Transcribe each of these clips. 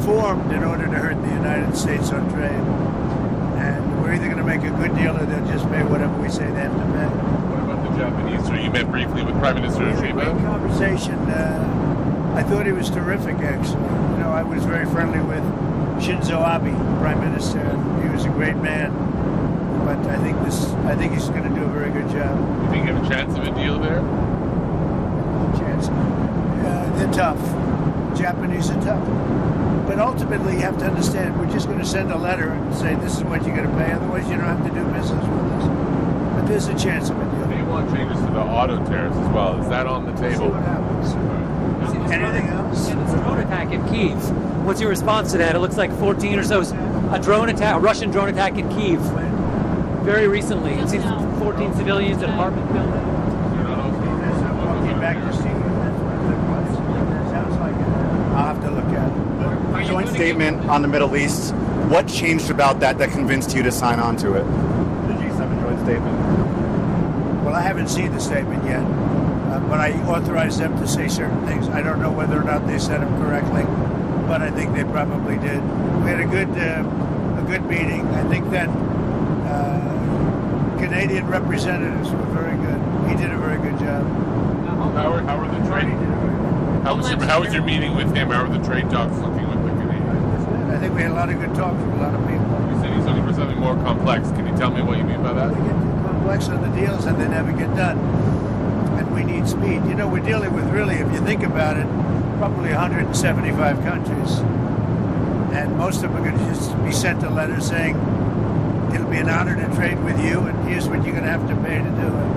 formed in order to hurt the United States on trade. And we're either going to make a good deal or they'll just pay whatever we say they have to pay. What about the Japanese? So you met briefly with Prime Minister We had a Shiba? great conversation. I thought he was terrific, actually. You know, I was very friendly with Shinzo Abe, Prime Minister. He was a great man. But I think he's going to do a very good job. You think you have a chance of a deal there? Chance. They're tough. Japanese are tough. But ultimately, you have to understand, we're just going to send a letter and say, this is what you're going to pay. Otherwise, you don't have to do business with us. But there's a chance of a deal. They want changes to the auto tariffs as well. Is that on the See table? what happens. Anything else? Yeah, the drone attack in Kyiv. What's your response to that? It looks like 14 or so, a drone attack, a Russian drone attack in Kyiv. Very recently. It seems 14 civilians, an apartment building. Walking back to see sounds like it. I'll have to look at it. Joint statement on the Middle East. What changed about that convinced you to sign on to it? The G7 joint statement. Well, I haven't seen the statement yet, but I authorized them to say certain things. I don't know whether or not they said them correctly, but I think they probably did. We had a good meeting. I think that Canadian representatives were very good. He did a very good job. How are the trade? How was your meeting with him? How are the trade talks looking with the Canadians? I think we had a lot of good talks with a lot of people. You said he's looking for something more complex. Can you tell me what you mean by that? They get too complex on the deals and they never get done. And we need speed. You know, we're dealing with really, if you think about it, probably 175 countries. And most of them are going to just be sent a letter saying, it'll be an honor to trade with you, and here's what you're going to have to pay to do it.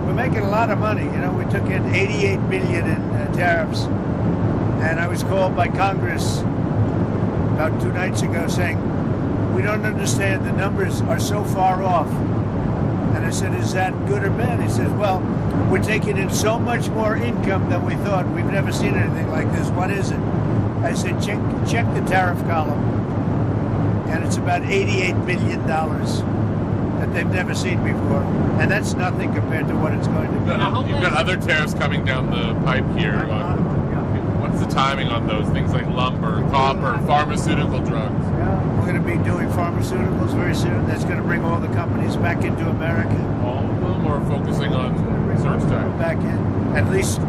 We're making a lot of money. You know, we took in $88 billion in tariffs, and I was called by Congress about 2 nights ago saying, we don't understand, the numbers are so far off. And I said, is that good or bad? He says, well, we're taking in so much more income than we thought. We've never seen anything like this. What is it? I said, check the tariff column. And it's about $88 billion that they've never seen before. And that's nothing compared to what it's going to be. You've got other tariffs coming down the pipe here. What's the timing on those? Things like lumber, copper, pharmaceutical drugs. Yeah, we're going to be doing pharmaceuticals very soon. That's going to bring all the companies back into America. All of them are focusing on research tax. Back in, at least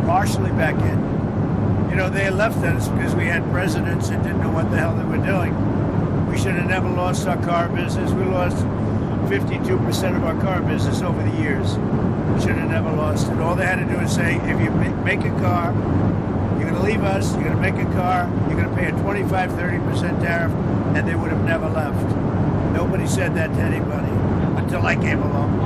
partially back in. You know, they left us because we had presidents that didn't know what the hell they were doing. We should have never lost our car business. We lost 52% of our car business over the years. We should have never lost it. All they had to do is say, if you make a car, you're going to leave us, you're going to make a car, you're going to pay a 25-30% tariff, and they would have never left. Nobody said that to anybody until I came along.